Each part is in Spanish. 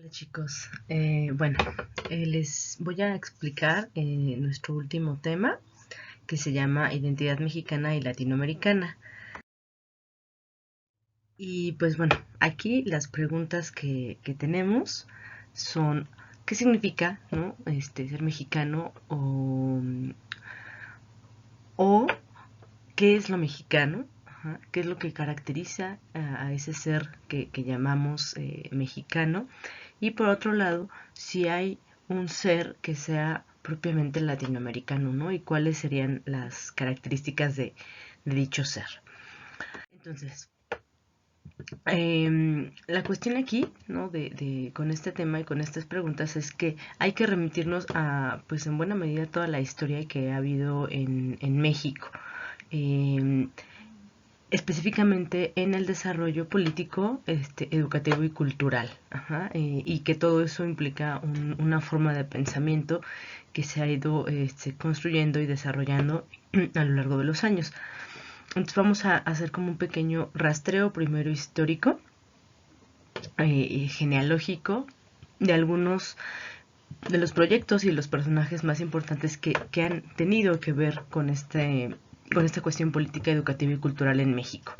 Hola chicos, bueno, les voy a explicar nuestro último tema que se llama Identidad Mexicana y Latinoamericana. Y pues bueno, aquí las preguntas que tenemos son, ¿qué significa, no, ser mexicano o qué es lo mexicano? Ajá, ¿qué es lo que caracteriza a ese ser que llamamos mexicano? Y por otro lado, si hay un ser que sea propiamente latinoamericano, ¿no? Y cuáles serían las características de dicho ser. Entonces, la cuestión aquí, ¿no? Con este tema y con estas preguntas es que hay que remitirnos a, pues en buena medida, toda la historia que ha habido en México. Eh, Específicamente en el desarrollo político, educativo y cultural. Ajá, y que todo eso implica una forma de pensamiento que se ha ido construyendo y desarrollando a lo largo de los años. Entonces vamos a hacer como un pequeño rastreo primero histórico, genealógico, de algunos de los proyectos y los personajes más importantes que han tenido que ver con esta cuestión política, educativa y cultural en México.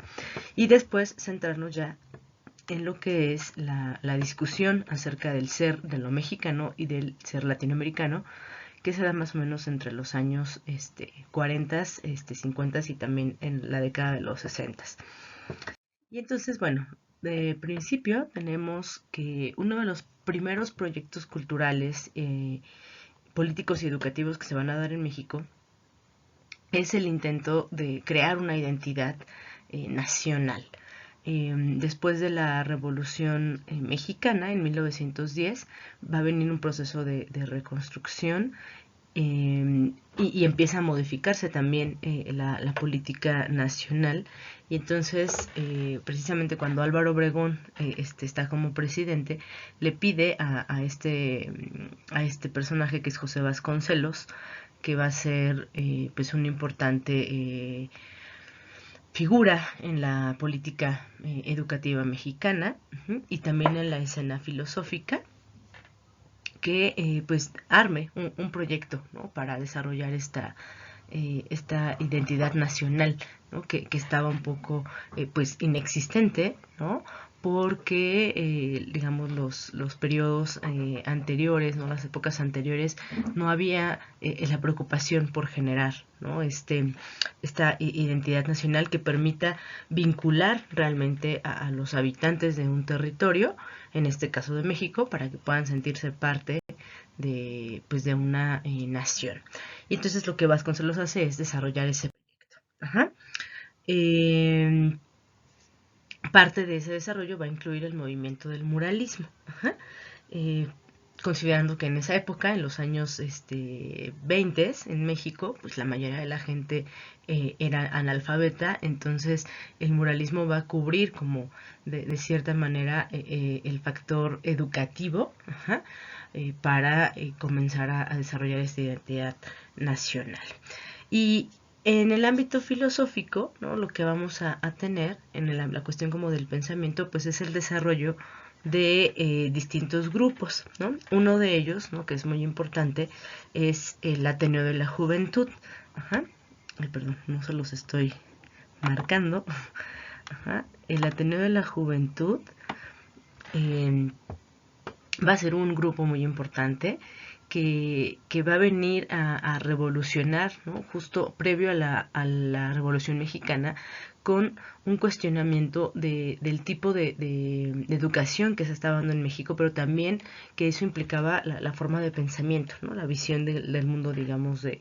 Y después centrarnos ya en lo que es la discusión acerca del ser de lo mexicano y del ser latinoamericano, que se da más o menos entre los años 40, 50 y también en la década de los 60. Y entonces, bueno, de principio tenemos que uno de los primeros proyectos culturales, políticos y educativos que se van a dar en México es el intento de crear una identidad nacional. Después de la Revolución Mexicana en 1910 va a venir un proceso de reconstrucción, y empieza a modificarse también la política nacional. Y entonces, precisamente cuando Álvaro Obregón está como presidente, le pide a este personaje que es José Vasconcelos, que va a ser pues una importante figura en la política educativa mexicana, y también en la escena filosófica, que pues arme un proyecto, ¿no? Para desarrollar esta identidad nacional, ¿no? Que estaba un poco pues inexistente, ¿no? Porque digamos los periodos anteriores, ¿no? Las épocas anteriores, no había la preocupación por generar, ¿no? Esta identidad nacional que permita vincular realmente a los habitantes de un territorio, en este caso de México, para que puedan sentirse parte pues de una nación. Y entonces lo que Vasconcelos hace es desarrollar ese proyecto. Ajá. Eh, Parte de ese desarrollo va a incluir el movimiento del muralismo. Ajá. Eh, Considerando que en esa época, en los años 20 en México, pues la mayoría de la gente era analfabeta, entonces el muralismo va a cubrir como de cierta manera el factor educativo, ajá, para comenzar a desarrollar esta identidad nacional. Y en el ámbito filosófico, ¿no? Lo que vamos a tener en la cuestión como del pensamiento, pues es el desarrollo de distintos grupos, ¿no? Uno de ellos, ¿no? Que es muy importante, es el Ateneo de la Juventud. Ajá. Ay, perdón, no se los estoy marcando. Ajá. El Ateneo de la Juventud eh, va a ser un grupo muy importante que va a venir a revolucionar, ¿no? Justo previo a la Revolución Mexicana, con un cuestionamiento del tipo de educación que se estaba dando en México, pero también que eso implicaba la forma de pensamiento, ¿no? La visión del mundo, digamos, eh,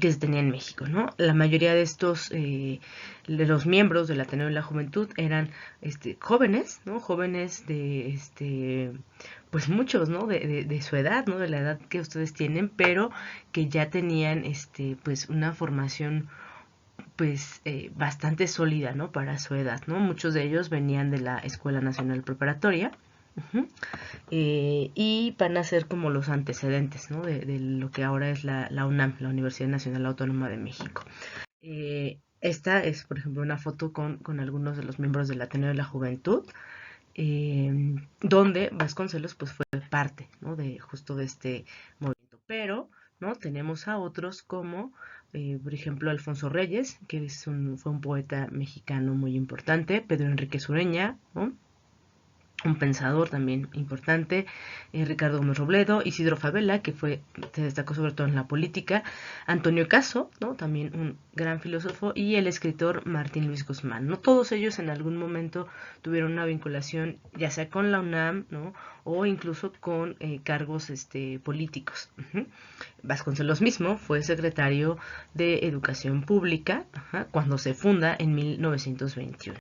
que se tenía en México, ¿no? La mayoría de de los miembros del Ateneo de la Juventud eran jóvenes, ¿no? Jóvenes pues muchos, ¿no? De su edad, ¿no? De la edad que ustedes tienen, pero que ya tenían, pues una formación, pues, bastante sólida, ¿no? Para su edad, ¿no? Muchos de ellos venían de la Escuela Nacional Preparatoria. Uh-huh. Y van a ser como los antecedentes, ¿no? De lo que ahora es la UNAM, la Universidad Nacional Autónoma de México. Esta es, por ejemplo, una foto con algunos de los miembros del Ateneo de la Juventud. donde Vasconcelos pues fue parte, ¿no?, de justo de este movimiento. Pero, ¿no?, tenemos a otros como, por ejemplo, Alfonso Reyes, que fue un poeta mexicano muy importante, Pedro Enrique Sureña, ¿no?, un pensador también importante, Ricardo Gómez Robledo, Isidro Fabela, que se destacó sobre todo en la política, Antonio Caso, ¿no?, también un gran filósofo, y el escritor Martín Luis Guzmán, ¿no? Todos ellos en algún momento tuvieron una vinculación, ya sea con la UNAM, ¿no?, o incluso con cargos políticos. Vasconcelos mismo fue secretario de Educación Pública, cuando se funda en 1921.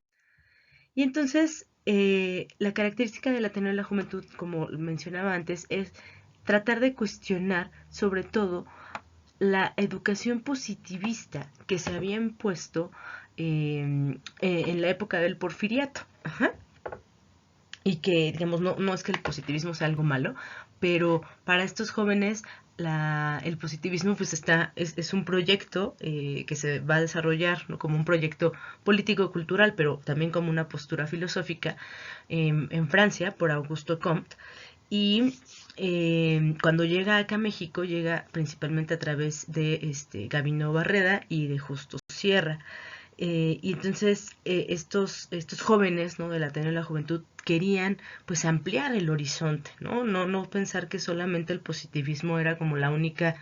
Y entonces, la característica del Ateneo de la Juventud, como mencionaba antes, es tratar de cuestionar, sobre todo, la educación positivista que se había impuesto en la época del Porfiriato. Ajá. Y que, digamos, no es que el positivismo sea algo malo, pero para estos jóvenes el positivismo pues es un proyecto que se va a desarrollar, ¿no?, como un proyecto político-cultural, pero también como una postura filosófica en Francia por Augusto Comte. Y cuando llega acá a México, llega principalmente a través de Gabino Barreda y de Justo Sierra. Y entonces estos jóvenes, ¿no?, del Ateneo de la Juventud querían pues ampliar el horizonte, no pensar que solamente el positivismo era como la única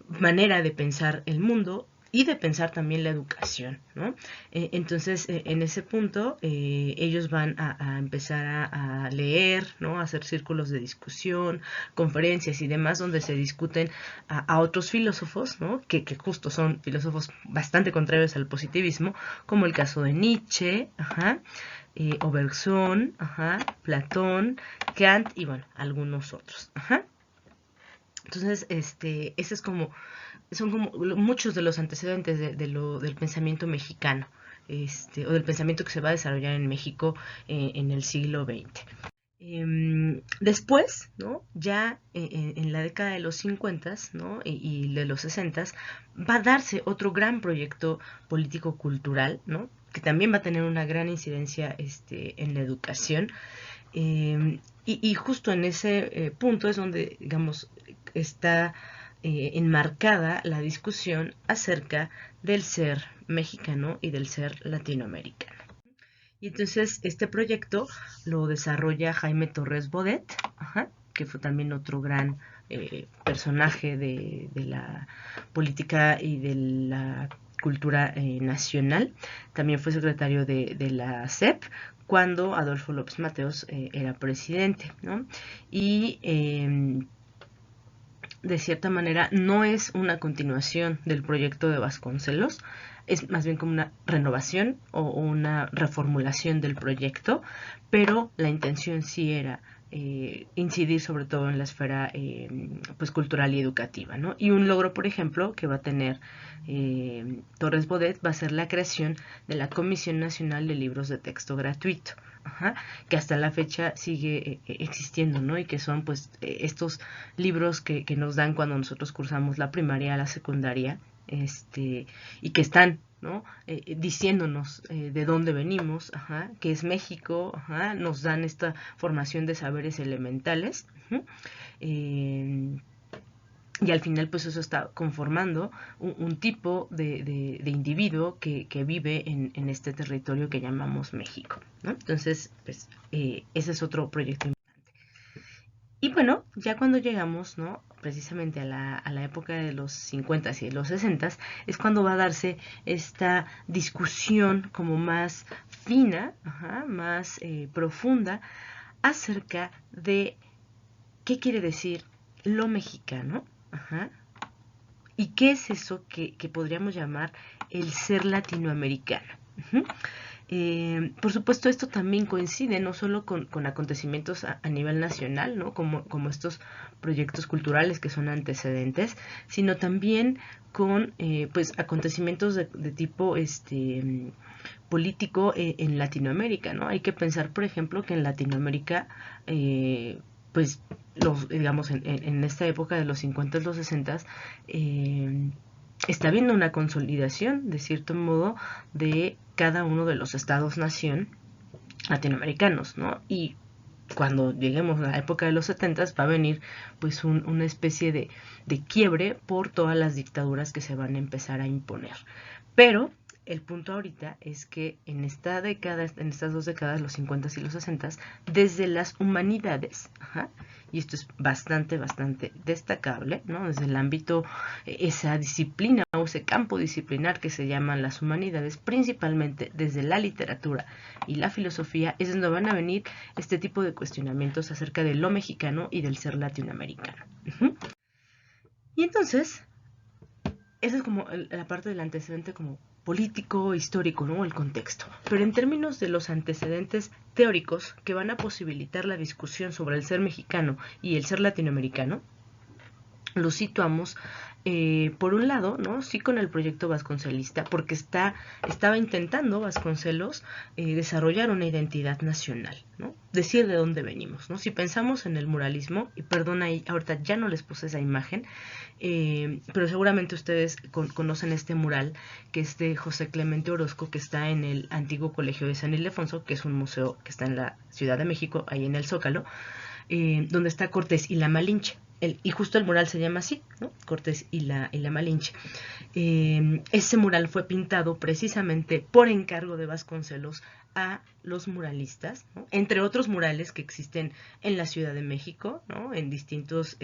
manera de pensar el mundo y de pensar también la educación, ¿no? Entonces, en ese punto, ellos van a empezar a leer, ¿no?, a hacer círculos de discusión, conferencias y demás, donde se discuten a otros filósofos, ¿no?, que justo son filósofos bastante contrarios al positivismo, como el caso de Nietzsche, Bergson, Platón, Kant y bueno, algunos otros. Entonces, ese es son como muchos de los antecedentes del pensamiento mexicano, o del pensamiento que se va a desarrollar en México en el siglo XX. Después, ¿no?, ya en la década de los 50, ¿no?, y de los 60, va a darse otro gran proyecto político-cultural, ¿no?, que también va a tener una gran incidencia en la educación. Y justo en ese punto es donde, digamos, está enmarcada la discusión acerca del ser mexicano y del ser latinoamericano. Y entonces este proyecto lo desarrolla Jaime Torres Bodet, que fue también otro gran personaje de la política y de la cultura nacional. También fue secretario de la SEP cuando Adolfo López Mateos era presidente, ¿no? Y de cierta manera no es una continuación del proyecto de Vasconcelos, es más bien como una renovación o una reformulación del proyecto, pero la intención sí era incidir sobre todo en la esfera pues cultural y educativa, ¿no? Y un logro, por ejemplo, que va a tener Torres Bodet va a ser la creación de la Comisión Nacional de Libros de Texto Gratuito, que hasta la fecha sigue existiendo, ¿no? Y que son pues estos libros que nos dan cuando nosotros cursamos la primaria, la secundaria, y que están, ¿no?, diciéndonos de dónde venimos, que es México, nos dan esta formación de saberes elementales, y al final pues eso está conformando un tipo de individuo que vive en este territorio que llamamos México, ¿no? Entonces, pues ese es otro proyecto importante. Y bueno, ya cuando llegamos, ¿no?, precisamente a la época de los 50 y de los 60, es cuando va a darse esta discusión como más fina, más profunda, acerca de qué quiere decir lo mexicano, y qué es eso que podríamos llamar el ser latinoamericano. Por supuesto, esto también coincide no solo con acontecimientos a nivel nacional, ¿no?, como estos proyectos culturales que son antecedentes, sino también con pues acontecimientos de tipo político en Latinoamérica, ¿no? Hay que pensar, por ejemplo, que en Latinoamérica pues digamos en esta época de los 50 y los 60 está habiendo una consolidación de cierto modo de cada uno de los estados-nación latinoamericanos, ¿no? Y cuando lleguemos a la época de los 70 va a venir pues una especie de quiebre por todas las dictaduras que se van a empezar a imponer. Pero el punto ahorita es que en esta década, en estas dos décadas, los 50 y los 60, desde las humanidades, y esto es bastante destacable, ¿no? Desde el ámbito, esa disciplina o ese campo disciplinar que se llaman las humanidades, principalmente desde la literatura y la filosofía, es donde van a venir este tipo de cuestionamientos acerca de lo mexicano y del ser latinoamericano. Y entonces, esa es como la parte del antecedente como político, histórico, ¿no? El contexto. Pero en términos de los antecedentes teóricos que van a posibilitar la discusión sobre el ser mexicano y el ser latinoamericano, lo situamos, por un lado, ¿no? Sí, con el proyecto vasconcelista, porque estaba intentando Vasconcelos desarrollar una identidad nacional, ¿no? Decir de dónde venimos, ¿no? Si pensamos en el muralismo, y perdón, ahí ahorita ya no les puse esa imagen, pero seguramente ustedes conocen este mural que es de José Clemente Orozco, que está en el antiguo Colegio de San Ildefonso, que es un museo que está en la Ciudad de México, ahí en el Zócalo, donde está Cortés y la Malinche. Y justo el mural se llama así, ¿no? Cortés y la Malinche. Ese mural fue pintado precisamente por encargo de Vasconcelos a los muralistas, ¿no? Entre otros murales que existen en la Ciudad de México, ¿no? En distintos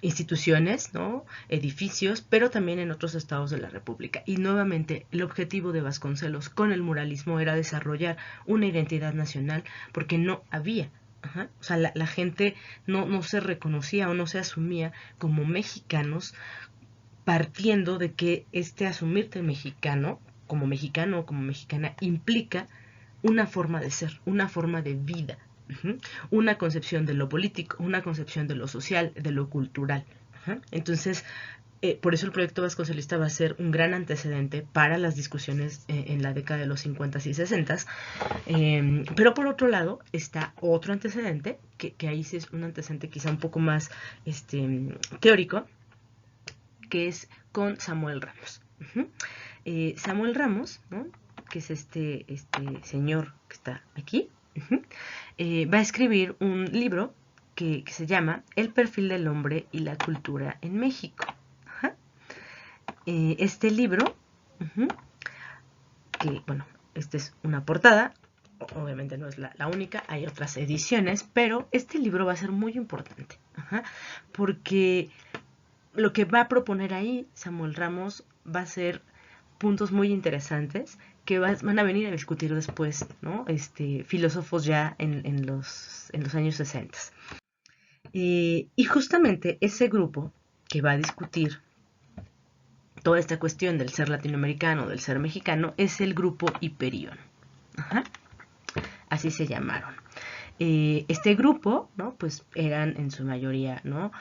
instituciones, ¿no? Edificios, pero también en otros estados de la República. Y nuevamente el objetivo de Vasconcelos con el muralismo era desarrollar una identidad nacional, porque no había. O sea, la gente no se reconocía o no se asumía como mexicanos, partiendo de que asumirte mexicano o como mexicana implica una forma de ser, una forma de vida, una concepción de lo político, una concepción de lo social, de lo cultural. Entonces, por eso el proyecto vasconcelista va a ser un gran antecedente para las discusiones en la década de los 50 y 60. Pero por otro lado está otro antecedente, que ahí sí es un antecedente quizá un poco más teórico, que es con Samuel Ramos. Samuel Ramos, ¿no? Que es este señor que está aquí, va a escribir un libro que se llama El perfil del hombre y la cultura en México. Este libro, que bueno, esta es una portada, obviamente no es la única, hay otras ediciones, pero este libro va a ser muy importante, porque lo que va a proponer ahí Samuel Ramos va a ser puntos muy interesantes que van a venir a discutir después, ¿no? Filósofos ya en los años 60. Y justamente ese grupo que va a discutir toda esta cuestión del ser latinoamericano, del ser mexicano, es el grupo Hiperión. Así se llamaron. Este grupo, ¿no? Pues eran en su mayoría, ¿no?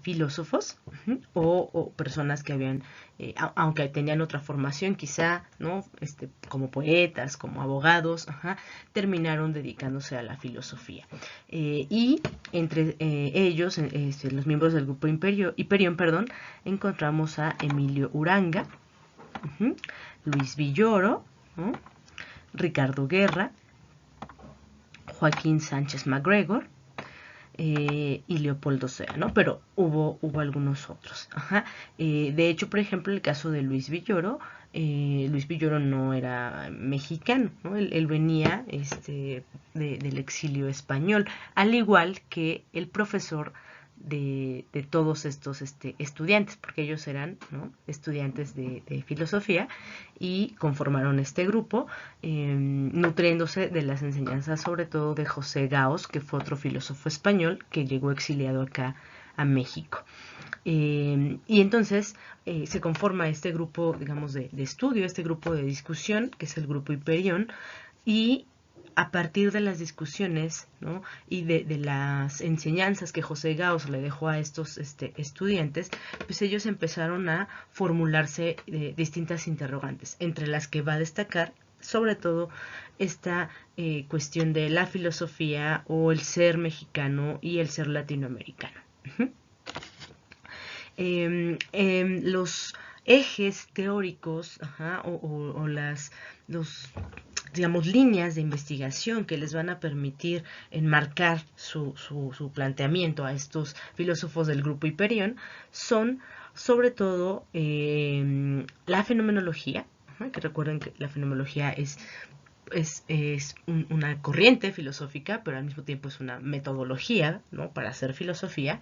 Filósofos, o personas que habían, aunque tenían otra formación quizá, ¿no? Como poetas, como abogados, terminaron dedicándose a la filosofía. Y entre ellos, los miembros del grupo Hiperión, encontramos a Emilio Uranga, Luis Villoro, ¿no? Ricardo Guerra, Joaquín Sánchez MacGregor, y Leopoldo Sea, ¿no? Pero hubo algunos otros. De hecho, por ejemplo, el caso de Luis Villoro no era mexicano, ¿no? Él venía del exilio español, al igual que el profesor de todos estos estudiantes, porque ellos eran, ¿no? Estudiantes de filosofía y conformaron este grupo, nutriéndose de las enseñanzas sobre todo de José Gaos, que fue otro filósofo español que llegó exiliado acá a México. Y entonces se conforma este grupo, digamos, de estudio, este grupo de discusión, que es el grupo Hiperión, y a partir de las discusiones, ¿no? Y de las enseñanzas que José Gaos le dejó a estos estudiantes, pues ellos empezaron a formularse distintas interrogantes, entre las que va a destacar sobre todo esta cuestión de la filosofía o el ser mexicano y el ser latinoamericano. ejes teóricos, o los, digamos, líneas de investigación que les van a permitir enmarcar su planteamiento a estos filósofos del grupo Hiperión son sobre todo la fenomenología, que recuerden que la fenomenología es una corriente filosófica, pero al mismo tiempo es una metodología, ¿no?, para hacer filosofía.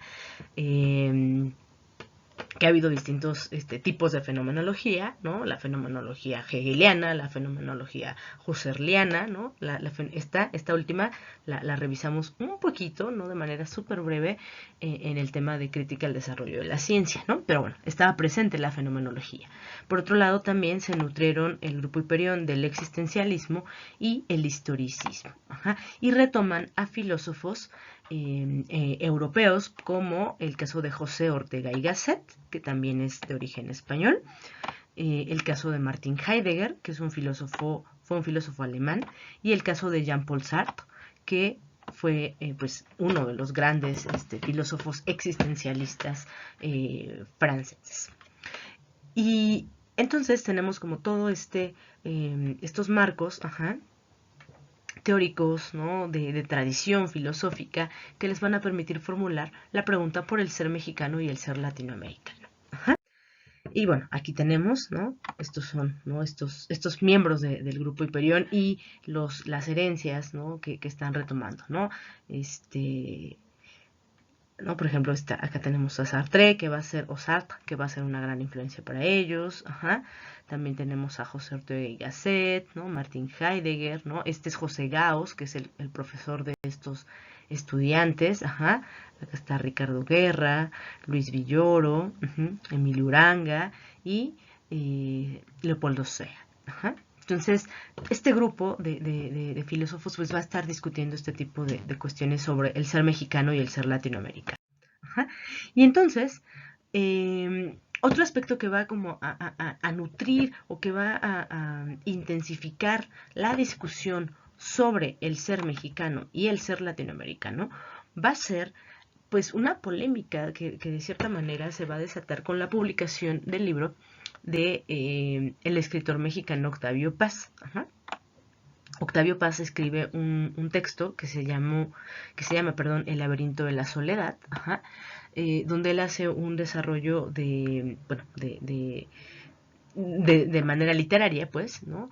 Que ha habido distintos tipos de fenomenología, ¿no? La fenomenología hegeliana, la fenomenología husserliana, ¿no? Esta última la revisamos un poquito, ¿no?, de manera súper breve en el tema de crítica al desarrollo de la ciencia, ¿no? Pero bueno, estaba presente la fenomenología. Por otro lado, también se nutrieron el grupo Hiperión del existencialismo y el historicismo, y retoman a filósofos europeos, como el caso de José Ortega y Gasset, que también es de origen español, el caso de Martin Heidegger, que fue un filósofo alemán, y el caso de Jean-Paul Sartre, que fue pues uno de los grandes filósofos existencialistas franceses. Y entonces tenemos como todo estos marcos, teóricos, ¿no?, de tradición filosófica, que les van a permitir formular la pregunta por el ser mexicano y el ser latinoamericano. Y bueno, aquí tenemos, ¿no?, estos son, ¿no?, estos miembros del grupo Hiperión y las herencias, ¿no?, que están retomando, ¿no? ¿No? Por ejemplo, acá tenemos a Sartre, que va a ser, o Sartre, que va a ser una gran influencia para ellos. También tenemos a José Ortega y Gasset, ¿no? Martin Heidegger, ¿no? Este es José Gauss, que es el profesor de estos estudiantes. Acá está Ricardo Guerra, Luis Villoro, Emilio Uranga y Leopoldo Sea. Entonces, este grupo de filósofos pues va a estar discutiendo este tipo de cuestiones sobre el ser mexicano y el ser latinoamericano. Y entonces, otro aspecto que va como a nutrir o que va a intensificar la discusión sobre el ser mexicano y el ser latinoamericano va a ser pues una polémica que de cierta manera se va a desatar con la publicación del libro de el escritor mexicano Octavio Paz. Octavio Paz escribe un texto que se llama El laberinto de la soledad, donde él hace un desarrollo de manera literaria, pues, ¿no?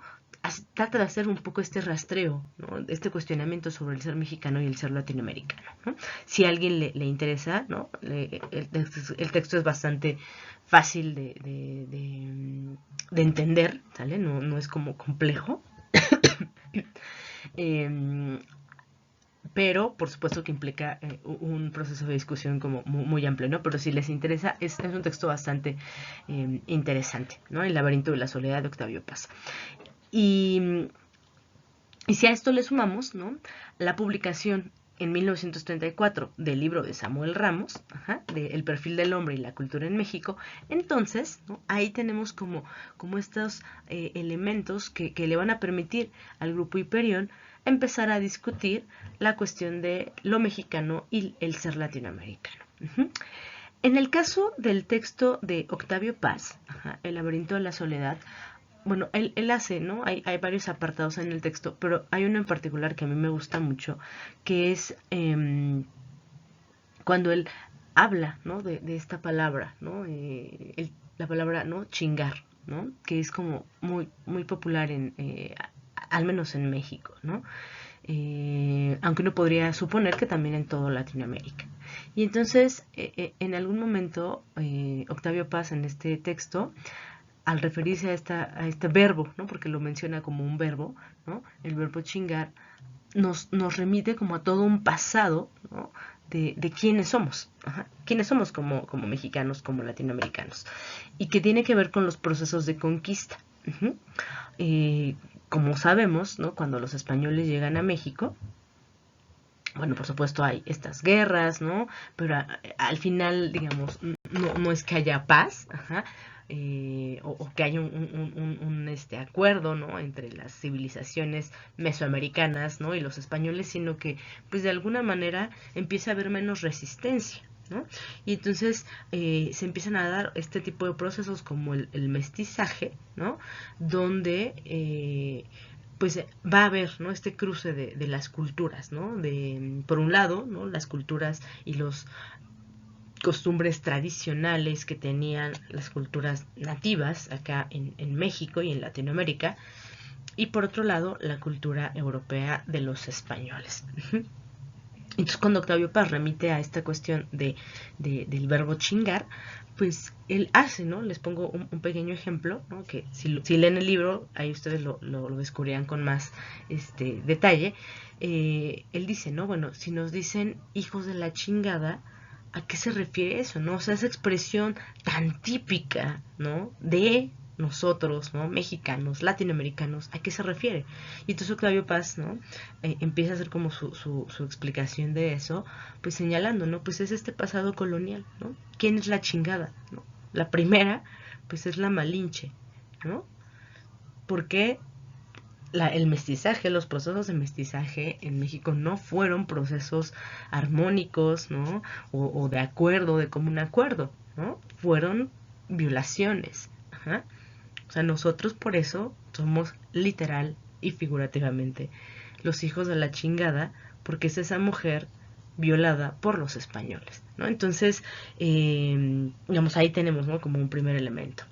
Trata de hacer un poco este rastreo, ¿no?, este cuestionamiento sobre el ser mexicano y el ser latinoamericano, ¿no? Si a alguien le interesa, ¿no?, el texto es bastante fácil de entender, ¿sale? No es como complejo. Pero por supuesto que implica un proceso de discusión como muy amplio, ¿no? Pero si les interesa, es un texto bastante interesante, ¿no? El laberinto de la soledad de Octavio Paz. Y si a esto le sumamos, ¿no?, la publicación en 1934 del libro de Samuel Ramos, de El perfil del hombre y la cultura en México, entonces, ¿no?, ahí tenemos como estos elementos que le van a permitir al grupo Hiperión empezar a discutir la cuestión de lo mexicano y el ser latinoamericano. En el caso del texto de Octavio Paz, El laberinto de la soledad, bueno, él hace, ¿no? Hay varios apartados en el texto, pero hay uno en particular que a mí me gusta mucho, que es cuando él habla, ¿no?, de esta palabra, ¿no? La palabra, ¿no?, chingar, ¿no?, que es como muy popular al menos en México, ¿no? Aunque uno podría suponer que también en todo Latinoamérica. Y entonces, en algún momento, Octavio Paz en este texto, al referirse a este verbo, ¿no?, porque lo menciona como un verbo, ¿no?, el verbo chingar, nos remite como a todo un pasado, ¿no?, de quiénes somos, quiénes somos como mexicanos, como latinoamericanos, y que tiene que ver con los procesos de conquista. Como sabemos, ¿no?, cuando los españoles llegan a México, bueno, por supuesto hay estas guerras, ¿no? Pero al final, digamos, no es que haya paz, o que haya un acuerdo, ¿no?, entre las civilizaciones mesoamericanas, ¿no?, y los españoles, sino que, pues de alguna manera, empieza a haber menos resistencia, ¿no? Y entonces se empiezan a dar este tipo de procesos como el mestizaje, ¿no? Donde pues va a haber, ¿no? Este cruce de las culturas, ¿no? Por un lado, ¿no? Las culturas y los costumbres tradicionales que tenían las culturas nativas acá en México y en Latinoamérica, y por otro lado la cultura europea de los españoles. Entonces cuando Octavio Paz remite a esta cuestión del verbo chingar, pues él hace, ¿no? Les pongo un pequeño ejemplo, ¿no? Que si leen el libro, ahí ustedes lo descubrirán con más detalle. Él dice, ¿no? Bueno, si nos dicen hijos de la chingada, ¿a qué se refiere eso, no? O sea, esa expresión tan típica, ¿no? De nosotros, ¿no? Mexicanos, latinoamericanos, ¿a qué se refiere? Y entonces Octavio Paz, ¿no? Empieza a hacer como su explicación de eso, pues señalando, ¿no? Pues es este pasado colonial, ¿no? ¿Quién es la chingada, ¿no? La primera, pues es la Malinche, ¿no? Porque el mestizaje, los procesos de mestizaje en México no fueron procesos armónicos, ¿no? O de acuerdo, de común acuerdo, ¿no? Fueron violaciones. Ajá. O sea, nosotros por eso somos literal y figurativamente los hijos de la chingada, porque es esa mujer violada por los españoles, ¿no? Entonces, digamos, ahí tenemos, ¿no? Como un primer elemento.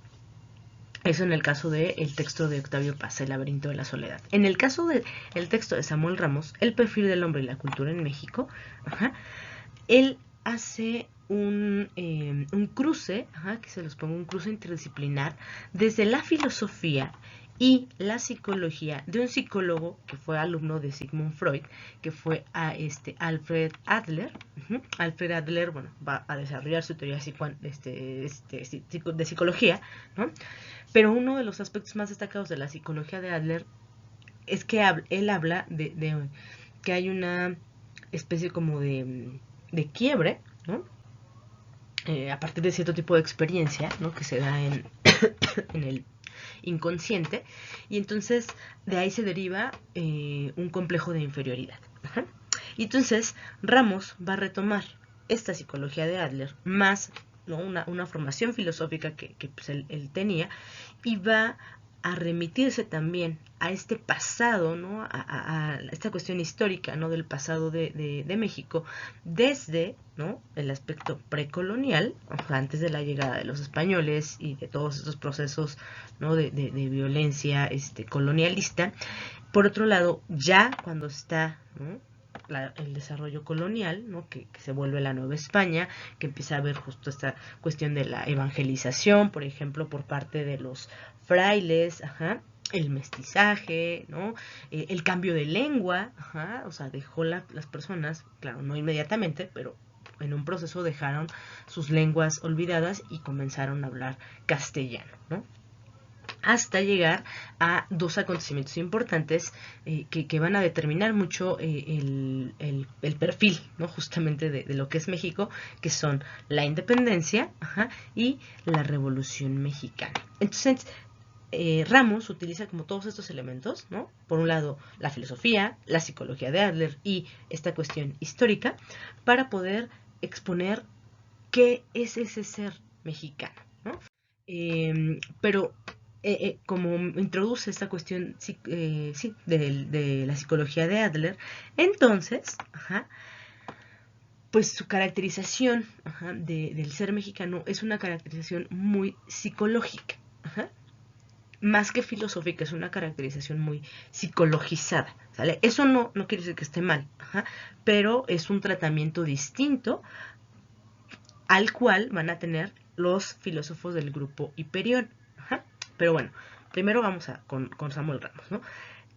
Eso en el caso del texto de Octavio Paz, El laberinto de la soledad. En el caso del texto de Samuel Ramos, El perfil del hombre y la cultura en México, ajá, él hace un cruce, ajá, que se los pongo, un cruce interdisciplinar, desde la filosofía y la psicología de un psicólogo que fue alumno de Sigmund Freud, que fue a Alfred Adler. Alfred Adler, bueno, va a desarrollar su teoría de psicología, ¿no? Pero uno de los aspectos más destacados de la psicología de Adler es que él habla de que hay una especie como de quiebre, ¿no? A partir de cierto tipo de experiencia, ¿no? Que se da en el inconsciente, y entonces de ahí se deriva un complejo de inferioridad. Ajá. Y entonces Ramos va a retomar esta psicología de Adler, más, ¿no? una formación filosófica que pues, él tenía, y va a remitirse también a este pasado, ¿no? A esta cuestión histórica, ¿no? Del pasado de México, desde, ¿no? El aspecto precolonial, o sea, antes de la llegada de los españoles y de todos estos procesos, ¿no? de violencia colonialista. Por otro lado, ya cuando está, ¿no? El desarrollo colonial, ¿no? Que se vuelve la Nueva España, que empieza a haber justo esta cuestión de la evangelización, por ejemplo, por parte de los frailes, ajá, el mestizaje, ¿no? El cambio de lengua, ajá, o sea, dejó las personas, claro, no inmediatamente, pero en un proceso dejaron sus lenguas olvidadas y comenzaron a hablar castellano, ¿no? Hasta llegar a dos acontecimientos importantes que van a determinar mucho el perfil, ¿no? Justamente de lo que es México, que son la independencia, ajá, y la Revolución Mexicana. Entonces, Ramos utiliza como todos estos elementos, ¿no? Por un lado, la filosofía, la psicología de Adler y esta cuestión histórica, para poder exponer qué es ese ser mexicano, ¿no? Pero como introduce esta cuestión sí, de la psicología de Adler, entonces, ajá, pues su caracterización, ajá, del ser mexicano es una caracterización muy psicológica, ajá, más que filosófica, es una caracterización muy psicologizada, ¿sale? Eso no quiere decir que esté mal, ajá, pero es un tratamiento distinto al cual van a tener los filósofos del grupo Hiperión. Ajá. Pero bueno, primero vamos con Samuel Ramos, ¿no?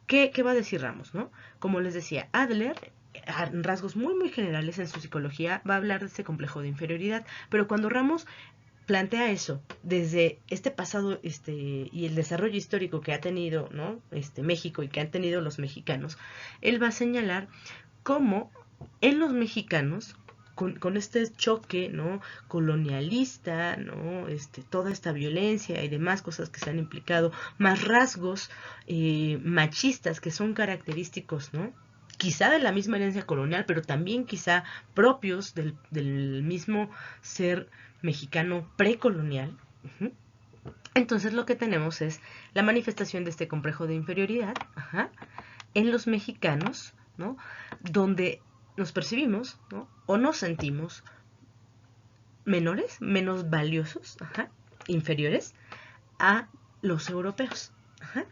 ¿Qué va a decir Ramos, no? Como les decía, Adler, en rasgos muy generales en su psicología, va a hablar de este complejo de inferioridad, pero cuando Ramos plantea eso desde este pasado y el desarrollo histórico que ha tenido, ¿no? México y que han tenido los mexicanos, él va a señalar cómo en los mexicanos con este choque, ¿no? Colonialista, ¿no? Toda esta violencia y demás cosas que se han implicado, más rasgos machistas que son característicos, ¿no? quizá de la misma herencia colonial, pero también quizá propios del mismo ser mexicano precolonial. Uh-huh. Entonces lo que tenemos es la manifestación de este complejo de inferioridad, ajá, en los mexicanos, ¿no? Donde nos percibimos, ¿no? O nos sentimos menores, menos valiosos, ajá, inferiores a los europeos. Ajá.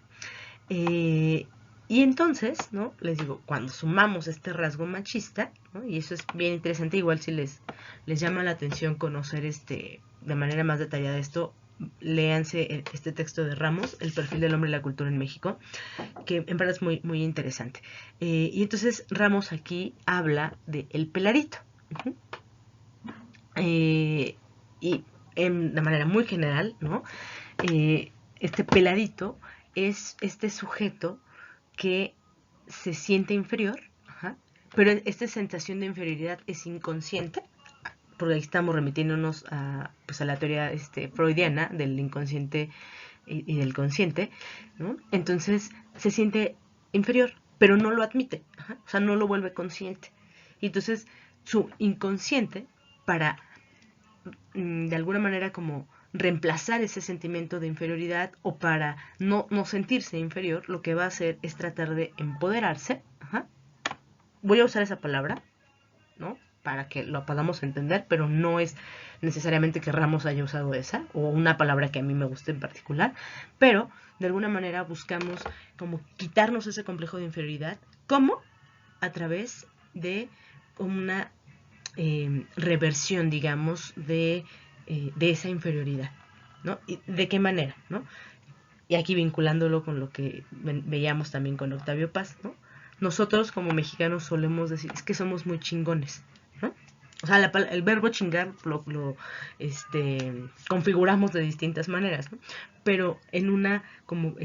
Y entonces, ¿no? Les digo, cuando sumamos este rasgo machista, ¿no? Y eso es bien interesante, igual si les llama la atención conocer de manera más detallada esto, léanse este texto de Ramos, El perfil del hombre y la cultura en México, que en verdad es muy, muy interesante. Y entonces Ramos aquí habla de el peladito. Uh-huh. Y de manera muy general, ¿no? Este peladito es este sujeto que se siente inferior, ajá, pero esta sensación de inferioridad es inconsciente, porque ahí estamos remitiéndonos pues a la teoría freudiana del inconsciente y del consciente, ¿no? Entonces se siente inferior, pero no lo admite, ajá, o sea, no lo vuelve consciente. Y entonces su inconsciente, para de alguna manera como reemplazar ese sentimiento de inferioridad o para no sentirse inferior, lo que va a hacer es tratar de empoderarse. Ajá. Voy a usar esa palabra, ¿no? Para que lo podamos entender, pero no es necesariamente que Ramos haya usado esa o una palabra que a mí me guste en particular, pero de alguna manera buscamos como quitarnos ese complejo de inferioridad. ¿Cómo? A través de una reversión, digamos, de esa inferioridad, ¿no? ¿Y de qué manera, no? Y aquí vinculándolo con lo que veíamos también con Octavio Paz, ¿no? Nosotros como mexicanos solemos decir, es que somos muy chingones, ¿no? O sea, el verbo chingar configuramos de distintas maneras, ¿no? Pero en una como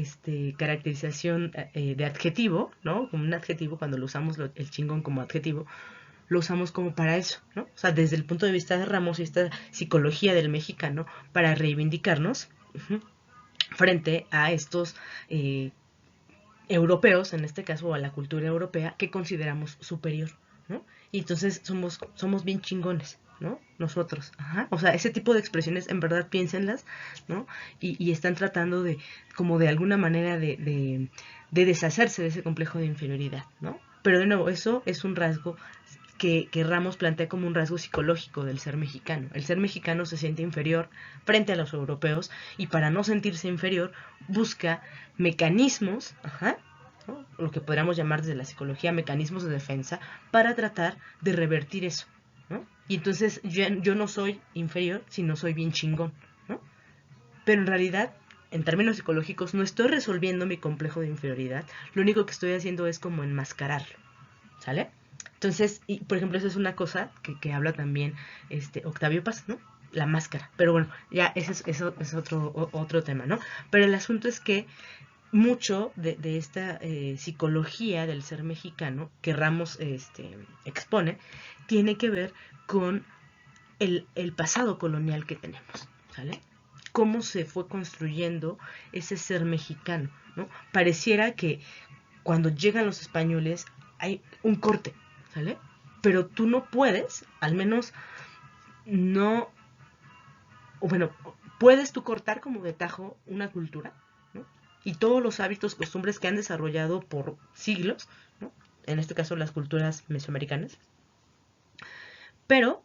caracterización de adjetivo, ¿no? Como un adjetivo, cuando lo usamos el chingón como adjetivo, lo usamos como para eso, ¿no? O sea, desde el punto de vista de Ramos y esta psicología del mexicano para reivindicarnos uh-huh, frente a estos europeos, en este caso, o a la cultura europea que consideramos superior, ¿no? Y entonces somos bien chingones, ¿no? Nosotros, ajá. O sea, ese tipo de expresiones, en verdad, piénsenlas, ¿no? Y están tratando de, como de alguna manera, de deshacerse de ese complejo de inferioridad, ¿no? Pero de nuevo, eso es un rasgo que Ramos plantea como un rasgo psicológico del ser mexicano. El ser mexicano se siente inferior frente a los europeos y para no sentirse inferior busca mecanismos, ajá, ¿no? Lo que podríamos llamar desde la psicología mecanismos de defensa para tratar de revertir eso, ¿no? Y entonces yo no soy inferior, sino soy bien chingón, ¿no? Pero en realidad, en términos psicológicos, no estoy resolviendo mi complejo de inferioridad. Lo único que estoy haciendo es como enmascararlo, ¿sale? Entonces, y por ejemplo, esa es una cosa que habla también Octavio Paz, ¿no? La máscara. Pero bueno, ya eso es otro tema, ¿no? Pero el asunto es que mucho de esta psicología del ser mexicano que Ramos expone tiene que ver con el pasado colonial que tenemos, ¿sale? Cómo se fue construyendo ese ser mexicano, ¿no? Pareciera que cuando llegan los españoles hay un corte, ¿sale? Pero tú no puedes, al menos no, o bueno, puedes tú cortar como de tajo una cultura, ¿no? Y todos los hábitos, costumbres que han desarrollado por siglos, ¿no? En este caso las culturas mesoamericanas, pero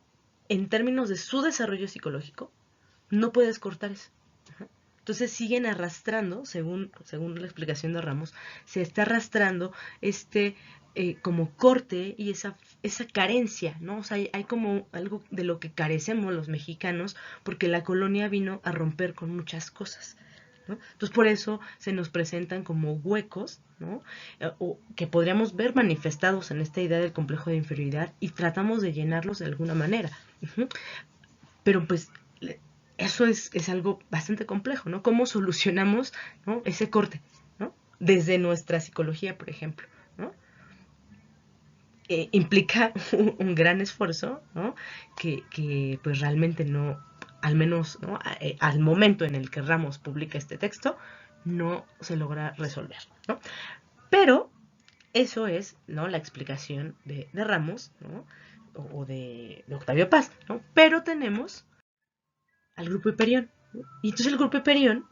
en términos de su desarrollo psicológico, no puedes cortar eso. Entonces siguen arrastrando, según la explicación de Ramos, se está arrastrando como corte y esa carencia, ¿no? O sea, hay como algo de lo que carecemos los mexicanos porque la colonia vino a romper con muchas cosas, ¿no? Entonces por eso se nos presentan como huecos, ¿no? O que podríamos ver manifestados en esta idea del complejo de inferioridad y tratamos de llenarlos de alguna manera. Uh-huh. Pero pues eso es algo bastante complejo, ¿no? ¿Cómo solucionamos, ¿no? Ese corte, ¿no? Desde nuestra psicología, por ejemplo, ¿no? Implica un gran esfuerzo, ¿no? Que pues realmente no, al menos ¿no? Al momento en el que Ramos publica este texto, no se logra resolver, ¿no? Pero Eso es, ¿no?, la explicación de Ramos, ¿no?, o de Octavio Paz, ¿no? Pero tenemos al grupo Hiperión, ¿no? Y entonces el grupo Hiperión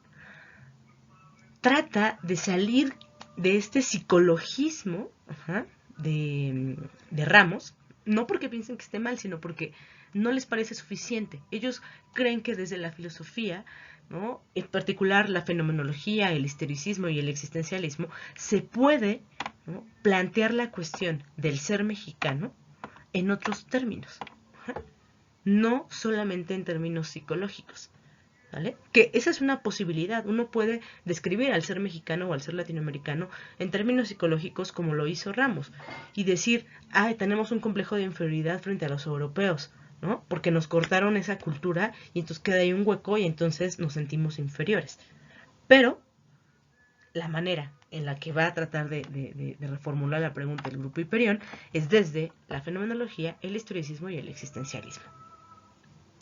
trata de salir de este psicologismo, ajá, de Ramos, no porque piensen que esté mal, sino porque no les parece suficiente. Ellos creen que desde la filosofía, ¿no?, en particular la fenomenología, el historicismo y el existencialismo, se puede, ¿no?, plantear la cuestión del ser mexicano en otros términos, ajá, no solamente en términos psicológicos. ¿Vale? Que esa es una posibilidad. Uno puede describir al ser mexicano o al ser latinoamericano en términos psicológicos como lo hizo Ramos y decir, tenemos un complejo de inferioridad frente a los europeos, ¿no? Porque nos cortaron esa cultura y entonces queda ahí un hueco y entonces nos sentimos inferiores. Pero la manera en la que va a tratar de reformular la pregunta del grupo Hiperión es desde la fenomenología, el historicismo y el existencialismo.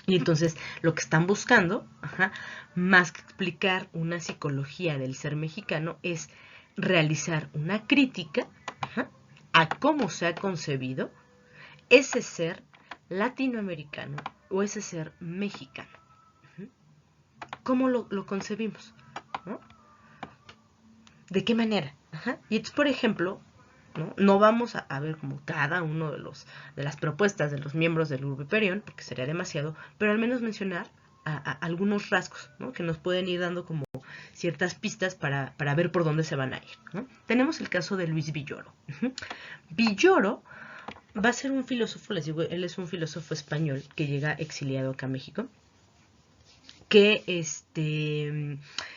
Y entonces lo que están buscando, ajá, más que explicar una psicología del ser mexicano, es realizar una crítica, ajá, a cómo se ha concebido ese ser latinoamericano o ese ser mexicano. ¿Cómo lo concebimos? ¿No? ¿De qué manera? Ajá. Y entonces, por ejemplo, no vamos a ver como cada uno de las propuestas de los miembros del grupo Hiperión, porque sería demasiado, pero al menos mencionar a algunos rasgos, ¿no?, que nos pueden ir dando como ciertas pistas para ver por dónde se van a ir, ¿no? Tenemos el caso de Luis Villoro. Villoro va a ser un filósofo, les digo, él es un filósofo español que llega exiliado acá a México, que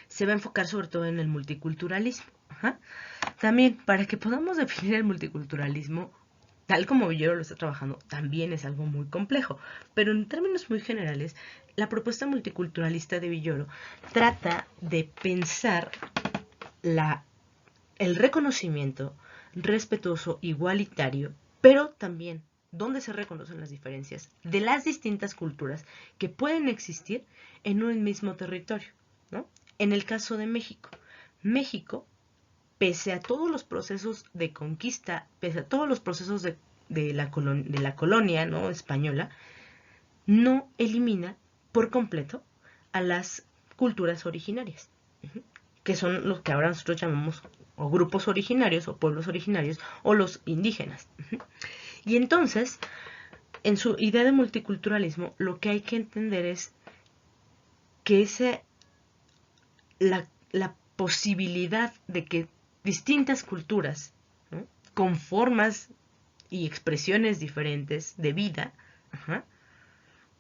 se va a enfocar sobre todo en el multiculturalismo. Ajá. También, para que podamos definir el multiculturalismo, tal como Villoro lo está trabajando, también es algo muy complejo. Pero en términos muy generales, la propuesta multiculturalista de Villoro trata de pensar el reconocimiento respetuoso, igualitario, pero también donde se reconocen las diferencias de las distintas culturas que pueden existir en un mismo territorio, ¿no? En el caso de México, pese a todos los procesos de conquista, pese a todos los procesos de la colonia, ¿no?, española, no elimina por completo a las culturas originarias, que son los que ahora nosotros llamamos o grupos originarios o pueblos originarios o los indígenas. Y entonces, en su idea de multiculturalismo, lo que hay que entender es que la posibilidad de que distintas culturas, ¿no?, con formas y expresiones diferentes de vida, ajá,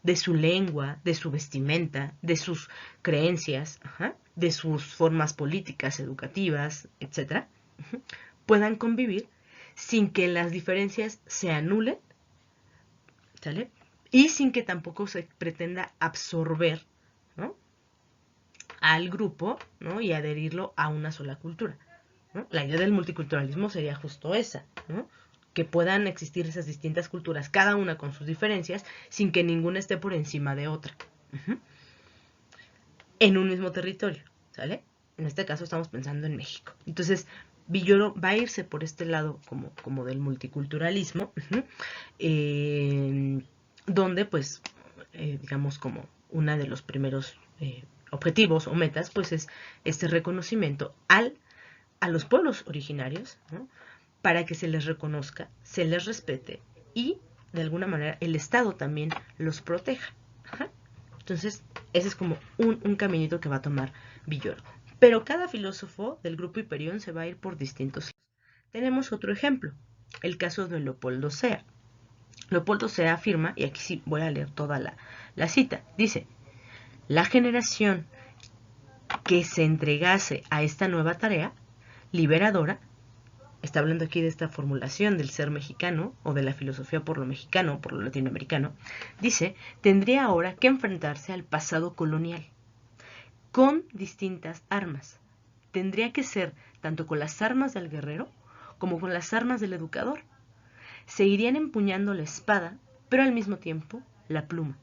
de su lengua, de su vestimenta, de sus creencias, ajá, de sus formas políticas, educativas, etc., puedan convivir sin que las diferencias se anulen, ¿sale?, y sin que tampoco se pretenda absorber, ¿no?, al grupo, ¿no?, y adherirlo a una sola cultura, ¿no? La idea del multiculturalismo sería justo esa, ¿no?, que puedan existir esas distintas culturas, cada una con sus diferencias, sin que ninguna esté por encima de otra, en un mismo territorio, ¿sale? En este caso estamos pensando en México. Entonces, Villoro va a irse por este lado como del multiculturalismo, donde pues, digamos, como una de los primeros objetivos o metas, pues es este reconocimiento a los pueblos originarios, ¿no?, para que se les reconozca, se les respete y de alguna manera el Estado también los proteja. Ajá. Entonces, ese es como un caminito que va a tomar Villoro. Pero cada filósofo del grupo Hiperión se va a ir por distintos. Tenemos otro ejemplo, el caso de Leopoldo Sea. Leopoldo Sea afirma, y aquí sí voy a leer toda la cita, dice: la generación que se entregase a esta nueva tarea liberadora, está hablando aquí de esta formulación del ser mexicano o de la filosofía por lo mexicano, por lo latinoamericano, dice, tendría ahora que enfrentarse al pasado colonial con distintas armas. Tendría que ser tanto con las armas del guerrero como con las armas del educador. Se irían empuñando la espada, pero al mismo tiempo la pluma.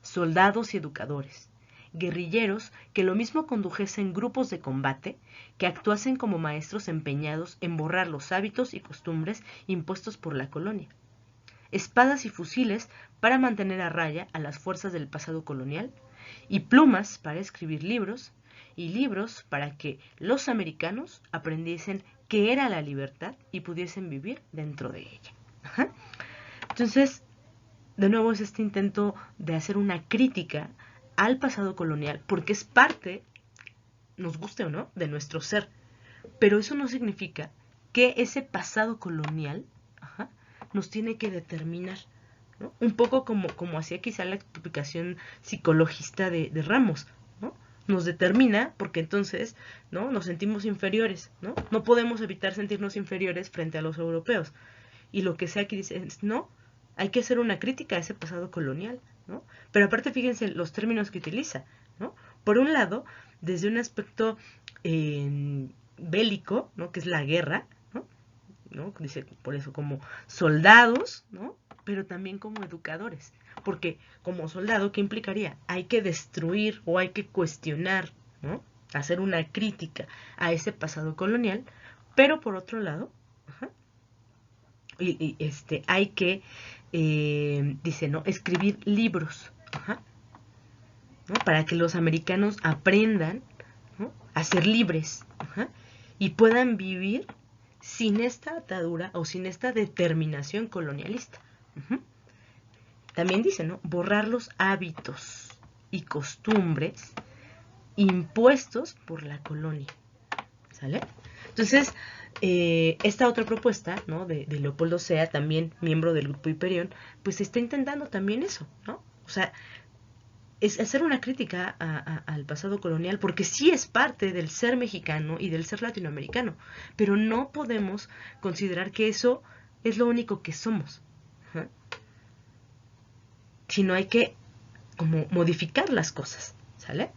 Soldados y educadores, guerrilleros que lo mismo condujesen grupos de combate, que actuasen como maestros empeñados en borrar los hábitos y costumbres impuestos por la colonia. Espadas y fusiles para mantener a raya a las fuerzas del pasado colonial, y plumas para escribir libros, y libros para que los americanos aprendiesen qué era la libertad y pudiesen vivir dentro de ella. Ajá. Entonces, de nuevo es este intento de hacer una crítica al pasado colonial, porque es parte, nos guste o no, de nuestro ser. Pero eso no significa que ese pasado colonial nos tiene que determinar, ¿no? Un poco como hacía quizá la explicación psicologista de Ramos, ¿no? Nos determina porque entonces, ¿no?, nos sentimos inferiores, ¿no? No podemos evitar sentirnos inferiores frente a los europeos. Y lo que sea que dice es, no, hay que hacer una crítica a ese pasado colonial, ¿no? Pero aparte fíjense los términos que utiliza, ¿no? Por un lado, desde un aspecto bélico, ¿no?, que es la guerra, ¿no? Dice por eso como soldados, ¿no?, pero también como educadores, porque como soldado, ¿qué implicaría? Hay que destruir o hay que cuestionar, ¿no?, hacer una crítica a ese pasado colonial, pero por otro lado, hay que, dice, ¿no?, escribir libros, ¿no?, para que los americanos aprendan, ¿no?, a ser libres, y puedan vivir sin esta atadura o sin esta determinación colonialista. También dice, ¿no?, borrar los hábitos y costumbres impuestos por la colonia. ¿Sale? Entonces, esta otra propuesta, ¿no?, de Leopoldo Sea, también miembro del Grupo Hiperión, pues está intentando también eso, ¿no? O sea, es hacer una crítica al pasado colonial, porque sí es parte del ser mexicano y del ser latinoamericano, pero no podemos considerar que eso es lo único que somos, sino hay que como modificar las cosas, ¿sale?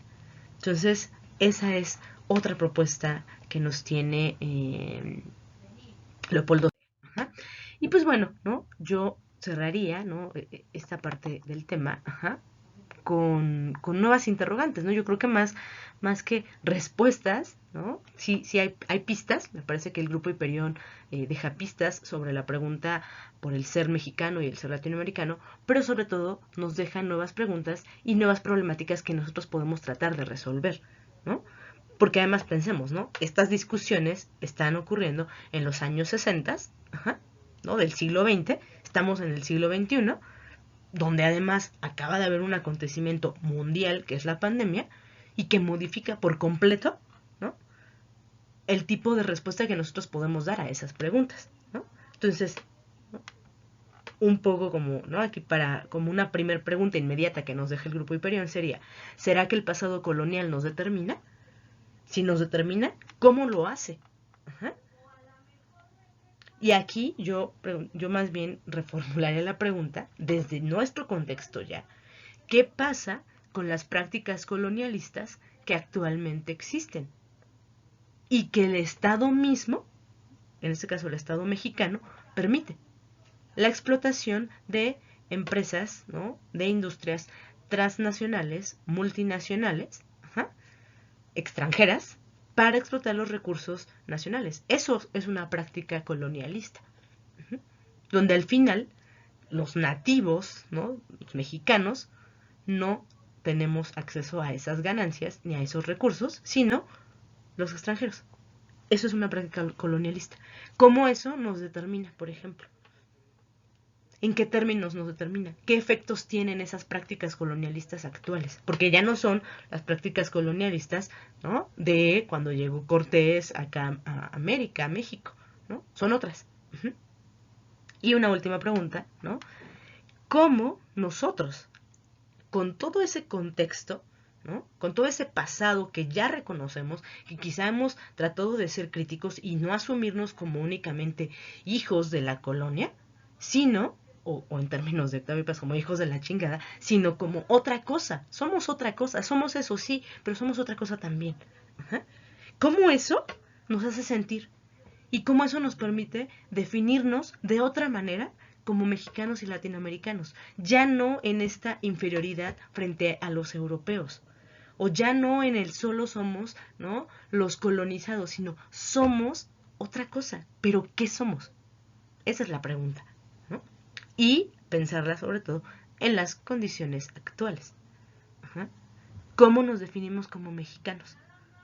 Entonces, esa es otra propuesta que nos tiene Leopoldo. Y pues bueno, ¿no?, yo cerraría, ¿no?, esta parte del tema, con nuevas interrogantes, ¿no? Yo creo que más que respuestas, ¿no? Sí hay pistas. Me parece que el Grupo Hiperión deja pistas sobre la pregunta por el ser mexicano y el ser latinoamericano, pero sobre todo nos deja nuevas preguntas y nuevas problemáticas que nosotros podemos tratar de resolver, ¿no? Porque además pensemos, ¿no?, estas discusiones están ocurriendo en los años 60, ¿no?, del siglo XX, estamos en el siglo XXI, donde además acaba de haber un acontecimiento mundial que es la pandemia y que modifica por completo, ¿no?, el tipo de respuesta que nosotros podemos dar a esas preguntas, ¿no? Entonces, ¿no?, un poco como, ¿no?, aquí como una primer pregunta inmediata que nos deja el Grupo Hiperión sería, ¿será que el pasado colonial nos determina? Si nos determina, ¿cómo lo hace? Y aquí yo más bien reformularía la pregunta desde nuestro contexto ya. ¿Qué pasa con las prácticas colonialistas que actualmente existen? Y que el Estado mismo, en este caso el Estado mexicano, permite. La explotación de empresas, ¿no?, de industrias transnacionales, multinacionales, extranjeras, para explotar los recursos nacionales. Eso es una práctica colonialista, donde al final los nativos, ¿no?, los mexicanos, no tenemos acceso a esas ganancias ni a esos recursos, sino los extranjeros. Eso es una práctica colonialista. ¿Cómo eso nos determina, por ejemplo? ¿En qué términos nos determina? ¿Qué efectos tienen esas prácticas colonialistas actuales? Porque ya no son las prácticas colonialistas, ¿no?, de cuando llegó Cortés acá a América, a México, ¿no? Son otras. Y una última pregunta, ¿no? ¿Cómo nosotros, con todo ese contexto, ¿no?, con todo ese pasado que ya reconocemos, que quizá hemos tratado de ser críticos y no asumirnos como únicamente hijos de la colonia, sino, o en términos de Octavio, como hijos de la chingada, sino como otra cosa? Somos otra cosa, somos eso sí, pero somos otra cosa también. ¿Cómo eso nos hace sentir? Y cómo eso nos permite definirnos de otra manera como mexicanos y latinoamericanos, ya no en esta inferioridad frente a los europeos. O ya no en el solo somos, ¿no? Los colonizados, sino somos otra cosa. ¿Pero qué somos? Esa es la pregunta, ¿no? Y pensarla sobre todo en las condiciones actuales. Ajá. ¿Cómo nos definimos como mexicanos?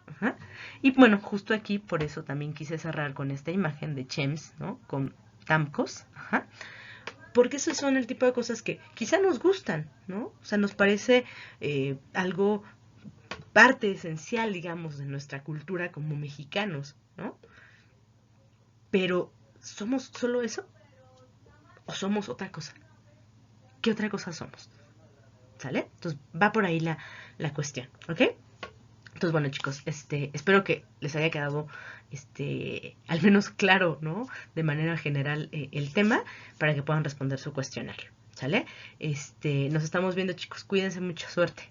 Ajá. Y bueno, justo aquí, por eso también quise cerrar con esta imagen de Chems, ¿no? Con Tamcos, ajá. Porque esos son el tipo de cosas que quizá nos gustan, ¿no? O sea, nos parece algo, parte esencial, digamos, de nuestra cultura como mexicanos, ¿no? Pero, ¿somos solo eso? ¿O somos otra cosa? ¿Qué otra cosa somos? ¿Sale? Entonces, va por ahí la cuestión, ¿ok? Entonces, bueno, chicos, espero que les haya quedado al menos claro, ¿no? De manera general el tema para que puedan responder su cuestionario. ¿Sale? Nos estamos viendo, chicos. Cuídense mucho. Suerte.